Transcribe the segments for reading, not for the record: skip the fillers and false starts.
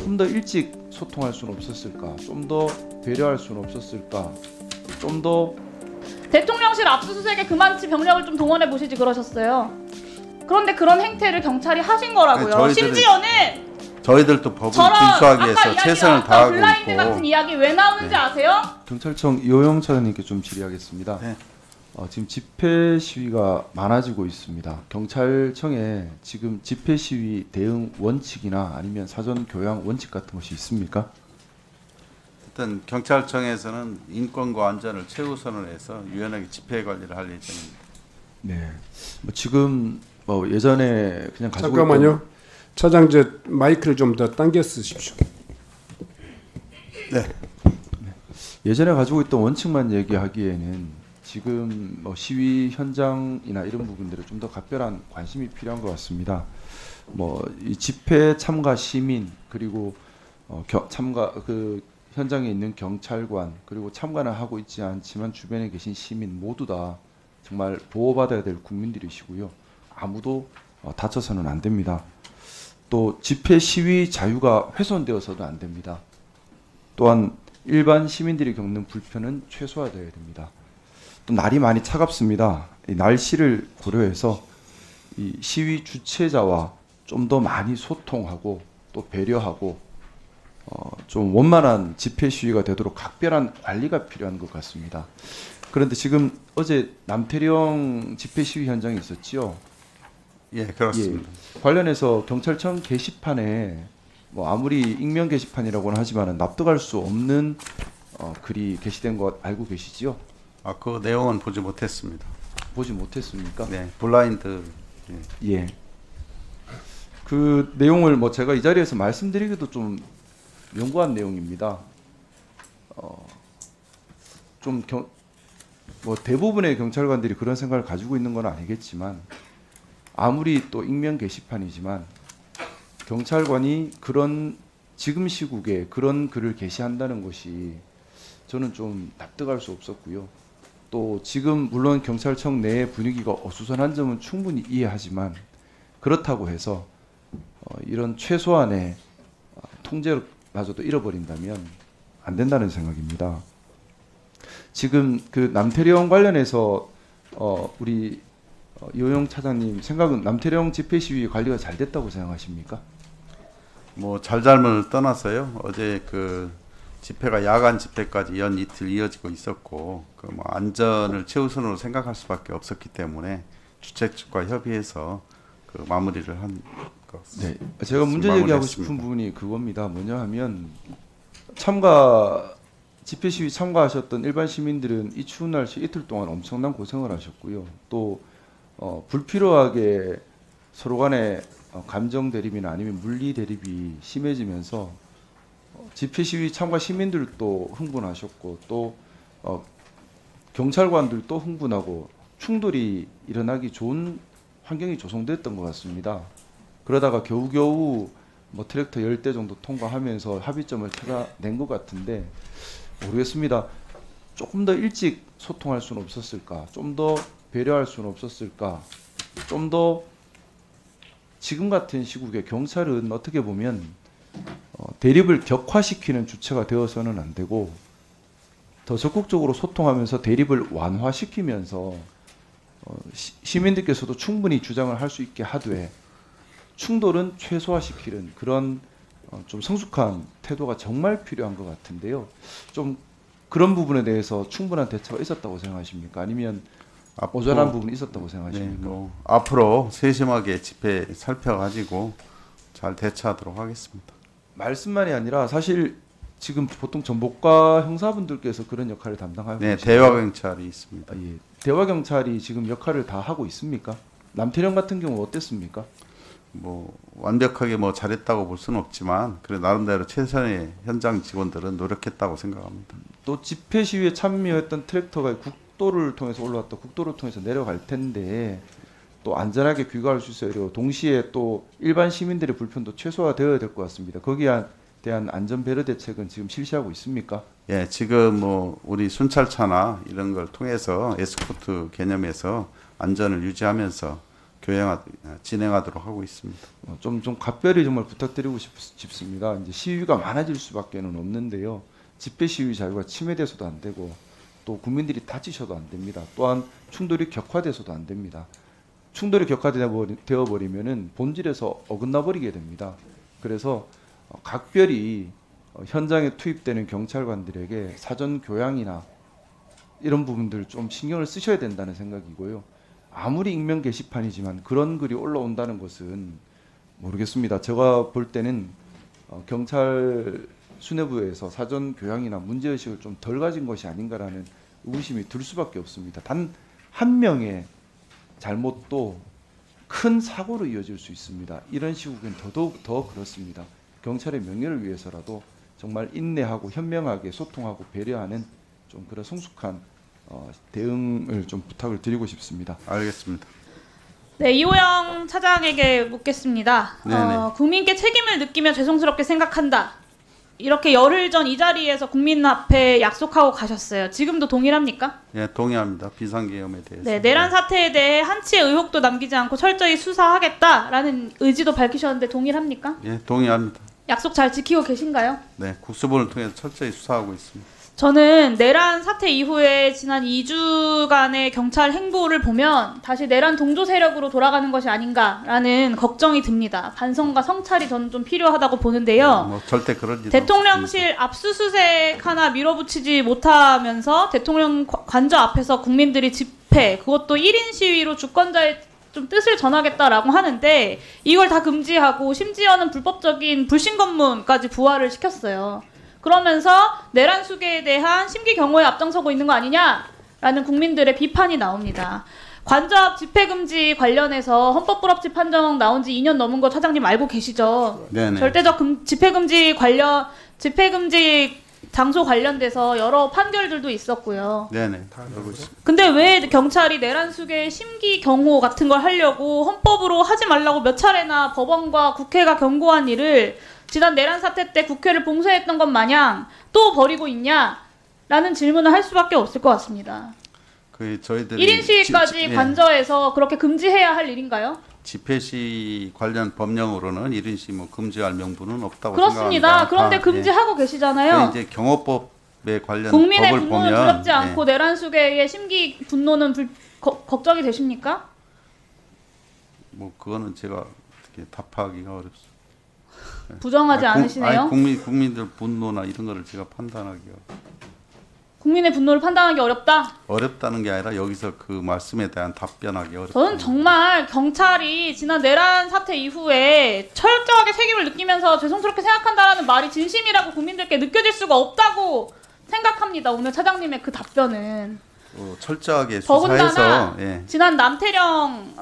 조금 더 일찍 소통할 수는 없었을까? 좀 더 배려할 수는 없었을까? 좀 더 대통령실 압수수색에 그만치 병력을 좀 동원해 보시지 그러셨어요. 그런데 그런 행태를 경찰이 하신 거라고요. 아니, 심지어는 저희들도 법을 저런 준수하기 위해서 아까 최선을 다하고 블라인드 있고. 같은 이야기 왜 나오는지 네. 아세요? 경찰청 이호영 차장님께 좀 질의하겠습니다. 네. 지금 집회 시위가 많아지고 있습니다. 경찰청에 지금 집회 시위 대응 원칙이나 아니면 사전 교양 원칙 같은 것이 있습니까? 일단 경찰청에서는 인권과 안전을 최우선을 해서 유연하게 집회 관리를 할 예정입니다. 네. 지금 예전에 그냥 가지고 잠깐만요. 차장 제 마이크를 좀 더 당겨 쓰십시오. 네. 예전에 가지고 있던 원칙만 얘기하기에는 지금 시위 현장이나 이런 부분들에 좀 더 각별한 관심이 필요한 것 같습니다. 이 집회 참가 시민 그리고 참가 현장에 있는 경찰관 그리고 참가는 하고 있지 않지만 주변에 계신 시민 모두 다 정말 보호받아야 될 국민들이시고요. 아무도 다쳐서는 안 됩니다. 또 집회 시위 자유가 훼손되어서도 안 됩니다. 또한 일반 시민들이 겪는 불편은 최소화되어야 됩니다. 또 날이 많이 차갑습니다. 이 날씨를 고려해서 이 시위 주최자와 좀 더 많이 소통하고 또 배려하고 좀 원만한 집회 시위가 되도록 각별한 관리가 필요한 것 같습니다. 그런데 지금 어제 남태령 집회 시위 현장에 있었지요. 예, 그렇습니다. 예, 관련해서 경찰청 게시판에 아무리 익명 게시판이라고는 하지만 납득할 수 없는 글이 게시된 것 알고 계시지요? 그 내용은 보지 못했습니다. 보지 못했습니까? 네, 블라인드. 예. 그 내용을 제가 이 자리에서 말씀드리기도 좀 연구한 내용입니다. 대부분의 경찰관들이 그런 생각을 가지고 있는 건 아니겠지만 아무리 또 익명 게시판이지만 경찰관이 그런 지금 시국에 그런 글을 게시한다는 것이 저는 좀 납득할 수 없었고요. 또 지금 물론 경찰청 내의 분위기가 어수선한 점은 충분히 이해하지만 그렇다고 해서 이런 최소한의 통제마저도 잃어버린다면 안 된다는 생각입니다. 지금 그 남태령 관련해서 우리 이호영 차장님 생각은 남태령 집회 시위 관리가 잘 됐다고 생각하십니까? 잘잘못을 떠나서요. 어제 그 집회가 야간 집회까지 연 이틀 이어지고 있었고 안전을 최우선으로 생각할 수밖에 없었기 때문에 주최 측과 협의해서 그 마무리를 한 것. 네, 제가 문제 제기하고 싶은 부분이 그겁니다. 뭐냐 하면 집회 시위 참가하셨던 일반 시민들은 이 추운 날씨 이틀 동안 엄청난 고생을 하셨고요. 또 불필요하게 서로 간에 감정 대립이나 아니면 물리 대립이 심해지면서 집회 시위 참가 시민들도 흥분하셨고 또 경찰관들도 흥분하고 충돌이 일어나기 좋은 환경이 조성됐던 것 같습니다. 그러다가 겨우겨우 트랙터 10대 정도 통과하면서 합의점을 찾아낸 것 같은데 모르겠습니다. 조금 더 일찍 소통할 수는 없었을까? 좀 더 배려할 수는 없었을까? 좀 더 지금 같은 시국에 경찰은 어떻게 보면 대립을 격화시키는 주체가 되어서는 안 되고 더 적극적으로 소통하면서 대립을 완화시키면서 시민들께서도 충분히 주장을 할 수 있게 하되 충돌은 최소화시키는 그런 좀 성숙한 태도가 정말 필요한 것 같은데요. 좀 그런 부분에 대해서 충분한 대처가 있었다고 생각하십니까? 아니면 모자란 부분이 있었다고 생각하십니까? 네, 앞으로 세심하게 집회 살펴가지고 잘 대처하도록 하겠습니다. 말씀만이 아니라 사실 지금 보통 전복과 형사분들께서 그런 역할을 담당하고 네, 계시죠? 대화 경찰이 있습니다. 예. 대화 경찰이 지금 역할을 다 하고 있습니까? 남태령 같은 경우 어땠습니까? 완벽하게 잘했다고 볼 수는 없지만 그래 나름대로 최선의 현장 직원들은 노력했다고 생각합니다. 또 집회 시위에 참여했던 트랙터가 국도를 통해서 올라왔다 국도를 통해서 내려갈 텐데 또 안전하게 귀가할 수 있어야 동시에 또 일반 시민들의 불편도 최소화되어야 될 것 같습니다. 거기에 대한 안전 배려 대책은 지금 실시하고 있습니까? 예, 지금 우리 순찰차나 이런 걸 통해서 에스코트 개념에서 안전을 유지하면서 진행하도록 하고 있습니다. 좀 각별히 정말 부탁드리고 싶습니다. 이제 시위가 많아질 수밖에는 없는데요. 집회 시위 자유가 침해돼서도 안 되고 또 국민들이 다치셔도 안 됩니다. 또한 충돌이 격화돼서도 안 됩니다. 충돌이 격화되어 버리면은 본질에서 어긋나 버리게 됩니다. 그래서 각별히 현장에 투입되는 경찰관들에게 사전 교양이나 이런 부분들 좀 신경을 쓰셔야 된다는 생각이고요. 아무리 익명 게시판이지만 그런 글이 올라온다는 것은 모르겠습니다. 제가 볼 때는 경찰 수뇌부에서 사전 교양이나 문제의식을 좀 덜 가진 것이 아닌가라는 의구심이 들 수밖에 없습니다. 단 한 명의 잘못도 큰 사고로 이어질 수 있습니다. 이런 시국엔 더더욱 더 그렇습니다. 경찰의 명예를 위해서라도 정말 인내하고 현명하게 소통하고 배려하는 좀 그런 성숙한 대응을 좀 부탁을 드리고 싶습니다. 알겠습니다. 네, 이호영 차장에게 묻겠습니다. 국민께 책임을 느끼며 죄송스럽게 생각한다. 이렇게 열흘 전 이 자리에서 국민 앞에 약속하고 가셨어요. 지금도 동일합니까? 예, 동의합니다. 비상계엄에 대해서. 네, 내란 사태에 대해 한치의 의혹도 남기지 않고 철저히 수사하겠다라는 의지도 밝히셨는데 동일합니까? 예, 동의합니다. 약속 잘 지키고 계신가요? 네, 국수본을 통해서 철저히 수사하고 있습니다. 저는 내란 사태 이후에 지난 2주간의 경찰 행보를 보면 다시 내란 동조 세력으로 돌아가는 것이 아닌가라는 걱정이 듭니다. 반성과 성찰이 저는 좀 필요하다고 보는데요. 뭐 절대 그런 일 대통령실 압수수색 하나 밀어붙이지 못하면서 대통령 관저 앞에서 국민들이 집회, 그것도 1인 시위로 주권자의 좀 뜻을 전하겠다라고 하는데 이걸 다 금지하고 심지어는 불법적인 불신검문까지 부활을 시켰어요. 그러면서 내란 수계에 대한 심기 경호에 앞장서고 있는 거 아니냐라는 국민들의 비판이 나옵니다. 관저 앞 집회 금지 관련해서 헌법 불합치 판정 나온 지 2년 넘은 거 차장님 알고 계시죠? 네네. 절대적 집회 금지 장소 관련돼서 여러 판결들도 있었고요. 네네, 다 알고 있습니다. 근데 왜 경찰이 내란 수계 심기 경호 같은 걸 하려고 헌법으로 하지 말라고 몇 차례나 법원과 국회가 경고한 일을 지난 내란 사태 때 국회를 봉쇄했던 것 마냥 또 벌이고 있냐라는 질문을 할 수밖에 없을 것 같습니다. 그 저희들이 1인 시위까지 관저에서 그렇게 금지해야 할 일인가요? 집회 시 관련 법령으로는 1인 시위 뭐 금지할 명분은 없다고 그렇습니다. 생각합니다. 그런데 금지하고 계시잖아요. 이제 경호법에 관련 국민의 법을 분노는 보면 두렵지 않고 내란 수계의 심기 분노는 걱정이 되십니까? 뭐 그거는 제가 어떻게 답하기가 어렵습니다. 부정하지 않으시네요. 국민들 분노나 이런 거를 제가 판단하기가 국민의 분노를 판단하기 어렵다? 어렵다는 게 아니라 여기서 그 말씀에 대한 답변하기 어렵다. 저는 정말 경찰이 지난 내란 사태 이후에 철저하게 책임을 느끼면서 죄송스럽게 생각한다라는 말이 진심이라고 국민들께 느껴질 수가 없다고 생각합니다. 오늘 차장님의 그 답변은. 철저하게 더군다나 수사해서 지난 남태령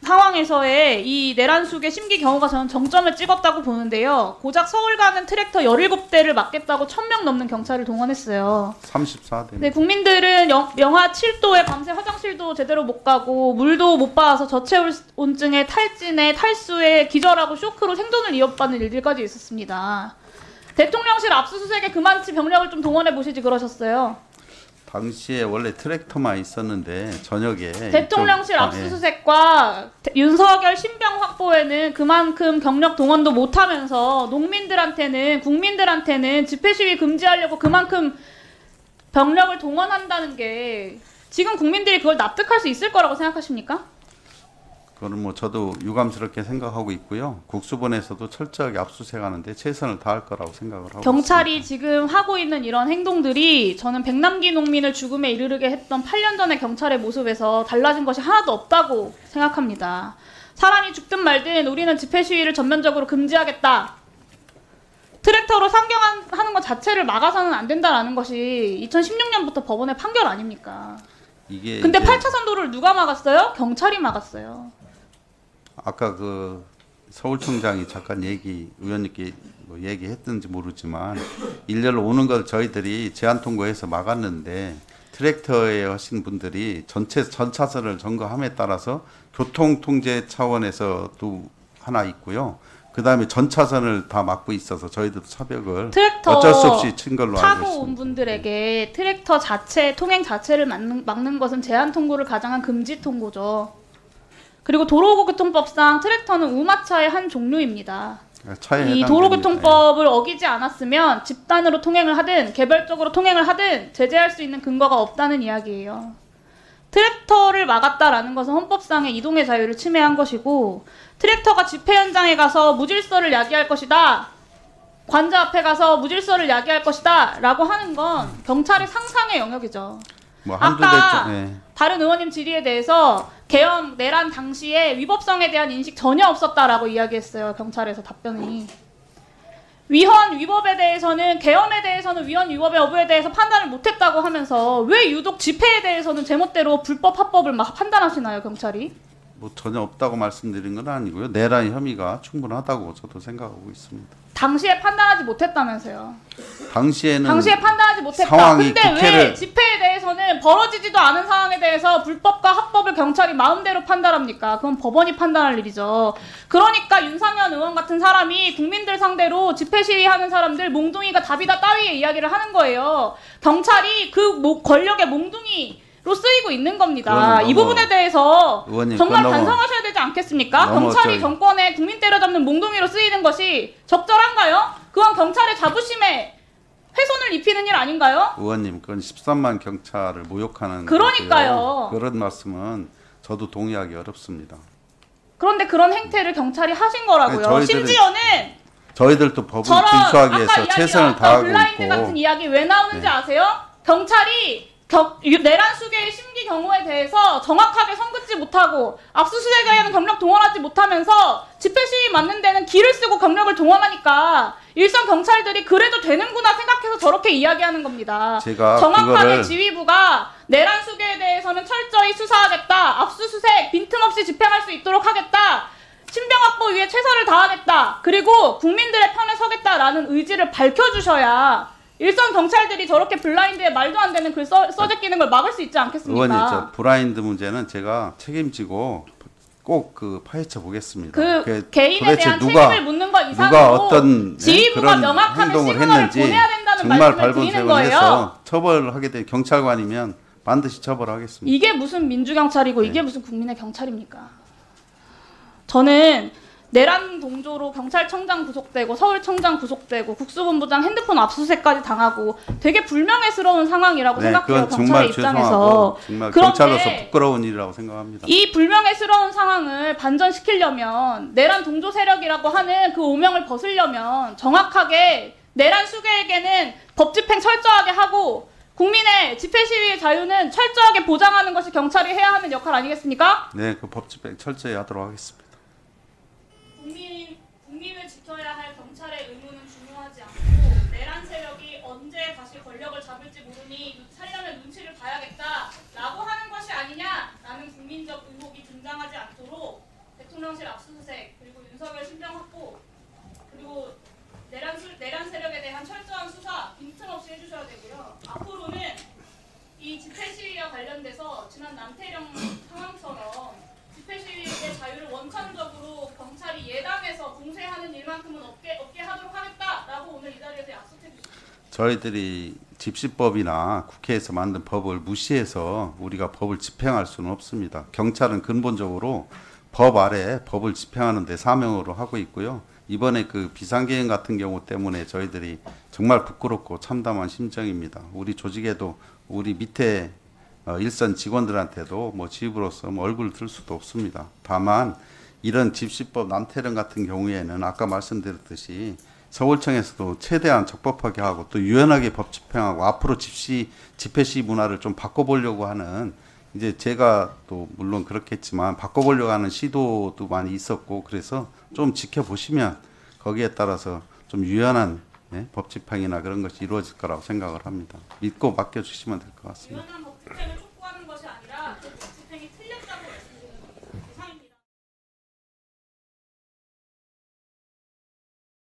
상황에서의 이 내란 수계 심기 경호가 저는 정점을 찍었다고 보는데요. 고작 서울 가는 트랙터 17대를 막겠다고 1000명 넘는 경찰을 동원했어요. 34대. 네, 국민들은 영하 7도에 밤새 화장실도 제대로 못 가고 물도 못 봐서 저체온증에 탈진에 탈수에 기절하고 쇼크로 생존을 이어받는 일들까지 있었습니다. 대통령실 압수수색에 그만치 병력을 좀 동원해 보시지 그러셨어요. 당시에 원래 트랙터만 있었는데 저녁에 대통령실 압수수색과 윤석열 신병 확보에는 그만큼 경력 동원도 못하면서 국민들한테는 집회 시위 금지하려고 그만큼 병력을 동원한다는 게 지금 국민들이 그걸 납득할 수 있을 거라고 생각하십니까? 그거는 뭐 저도 유감스럽게 생각하고 있고요. 국수본에서도 철저하게 압수수색하는데 최선을 다할 거라고 생각을 하고 경찰이 있습니다. 지금 하고 있는 이런 행동들이 저는 백남기 농민을 죽음에 이르게 했던 8년 전의 경찰의 모습에서 달라진 것이 하나도 없다고 생각합니다. 사람이 죽든 말든 우리는 집회 시위를 전면적으로 금지하겠다. 트랙터로 상경하는 것 자체를 막아서는 안 된다라는 것이 2016년부터 법원의 판결 아닙니까? 근데 8차선 도로를 누가 막았어요? 경찰이 막았어요. 아까 그 서울청장이 잠깐 의원님께 뭐 얘기했든지 모르지만 일렬로 오는 걸 저희들이 제한 통고해서 막았는데 트랙터에 하신 분들이 전 차선을 점거함에 따라서 교통 통제 차원에서도 하나 있고요. 그 다음에 전 차선을 다 막고 있어서 저희들도 차벽을 어쩔 수 없이 친 걸로 알고 있습니다. 타고 온 분들에게 트랙터 자체 통행 자체를 막는 것은 제한 통고를 가장한 금지 통고죠. 그리고 도로교통법상 트랙터는 우마차의 한 종류입니다. 차에 이 해당됩니다. 도로교통법을 어기지 않았으면 집단으로 통행을 하든 개별적으로 통행을 하든 제재할 수 있는 근거가 없다는 이야기예요. 트랙터를 막았다라는 것은 헌법상의 이동의 자유를 침해한 것이고, 트랙터가 집회 현장에 가서 무질서를 야기할 것이다, 관저 앞에 가서 무질서를 야기할 것이다 라고 하는 건 경찰의 상상의 영역이죠. 뭐 한두 아까 대 네. 다른 의원님 질의에 대해서 개헌 내란 당시에 위법성에 대한 인식 전혀 없었다라고 이야기했어요. 경찰에서 답변이. 위헌 위법에 대해서는, 개헌에 대해서는 위헌 위법의 여부에 대해서 판단을 못했다고 하면서 왜 유독 집회에 대해서는 제멋대로 불법 합법을 막 판단하시나요, 경찰이? 뭐 전혀 없다고 말씀드린 건 아니고요. 내란 혐의가 충분하다고 저도 생각하고 있습니다. 당시에 판단하지 못했다면서요. 당시에 판단하지 못했다. 상황이 근데 국회를 왜 집회에 대해서는 벌어지지도 않은 상황에 대해서 불법과 합법을 경찰이 마음대로 판단합니까? 그건 법원이 판단할 일이죠. 그러니까 윤상현 의원 같은 사람이 국민들 상대로 집회 시위하는 사람들 몽둥이가 답이다 따위의 이야기를 하는 거예요. 경찰이 그 권력의 몽둥이로 쓰이고 있는 겁니다. 이 부분에 대해서 의원님, 정말 그건 반성하셔야 되지 않겠습니까? 너무 경찰이 정권에 국민 때려잡는 몽둥이로 쓰이는 것이 적절한가요? 그건 경찰의 자부심에 훼손을 입히는 일 아닌가요? 의원님, 그건 13만 경찰을 모욕하는 그러니까요. 거고요. 그런 말씀은 저도 동의하기 어렵습니다. 그런데 그런 행태를 경찰이 하신 거라고요. 네, 심지어는 저희들도 법을 저런 준수하기 위해서 아까 최선을 이야기 다하고 블라인드 있고. 같은 이야기 왜 나오는지 네. 아세요? 경찰이 내란 수계의 심기 경우에 대해서 정확하게 선긋지 못하고 압수수색에는 경력 동원하지 못하면서 집회 시위 맞는 데는 기를 쓰고 경력을 동원하니까 일선 경찰들이 그래도 되는구나 생각해서 저렇게 이야기하는 겁니다. 제가 정확하게 지휘부가 내란 수계에 대해서는 철저히 수사하겠다, 압수수색 빈틈없이 집행할 수 있도록 하겠다, 신병 확보 위해 최선을 다하겠다, 그리고 국민들의 편에 서겠다라는 의지를 밝혀주셔야 일선 경찰들이 저렇게 블라인드에 말도 안 되는 글 써제끼는 걸 막을 수 있지 않겠습니까? 의원님, 저 블라인드 문제는 제가 책임지고 꼭 그 파헤쳐 보겠습니다. 그 개인에 대한 누가, 책임을 묻는 것 누가 이상으로 어떤 지휘부가 그런 명확한 행동을 시그널을 했는지 보내야 된다는 정말 말씀을 드리는 발본색을 거예요. 해서 처벌하게 된 경찰관이면 반드시 처벌하겠습니다. 이게 무슨 민주경찰이고 이게 무슨 국민의 경찰입니까? 저는 내란 동조로 경찰청장 구속되고 서울청장 구속되고 국수본부장 핸드폰 압수수색까지 당하고 되게 불명예스러운 상황이라고 생각해요. 그건 경찰의 정말 입장에서. 죄송하고 정말 그런데 경찰로서 부끄러운 일이라고 생각합니다. 이 불명예스러운 상황을 반전시키려면, 내란 동조 세력이라고 하는 그 오명을 벗으려면 정확하게 내란 수괴에게는 법 집행 철저하게 하고 국민의 집회 시위의 자유는 철저하게 보장하는 것이 경찰이 해야 하는 역할 아니겠습니까? 네, 그 법 집행 철저히 하도록 하겠습니다. 국민을 지켜야 할 경찰의 의무는 중요하지 않고 내란 세력이 언제 다시 권력을 잡을지 모르니 살려면 눈치를 봐야겠다라고 하는 것이 아니냐라는 국민적 의혹이 등장하지 않도록 대통령실 압수수색, 그리고 윤석열 신병 확보, 그리고 내란 세력에 대한 철저한 수사 빈틈없이 해주셔야 되고요. 앞으로는 이 집회 시위와 관련돼서 지난 남태령 상황처럼 집회 시위의 자유를 원천적으로 경찰이 예당해서 봉쇄하는 일만큼은 없게 하도록 하겠다라고 오늘 이 자리에서 약속해 주십시오. 저희들이 집시법이나 국회에서 만든 법을 무시해서 우리가 법을 집행할 수는 없습니다. 경찰은 근본적으로 법 아래 법을 집행하는 데 사명으로 하고 있고요. 이번에 그 비상계엄 같은 경우 때문에 저희들이 정말 부끄럽고 참담한 심정입니다. 우리 조직에도 우리 밑에 일선 직원들한테도 뭐 지휘부로서 뭐 얼굴을 들 수도 없습니다. 다만 이런 집시법 남태령 같은 경우에는 아까 말씀드렸듯이 서울청에서도 최대한 적법하게 하고 또 유연하게 법 집행하고 앞으로 집회 시 문화를 좀 바꿔보려고 하는, 이제 제가 또 물론 그렇겠지만 바꿔보려고 하는 시도도 많이 있었고, 그래서 좀 지켜보시면 거기에 따라서 좀 유연한 법 집행이나 그런 것이 이루어질 거라고 생각을 합니다. 믿고 맡겨주시면 될 것 같습니다. 유연한 법 집행을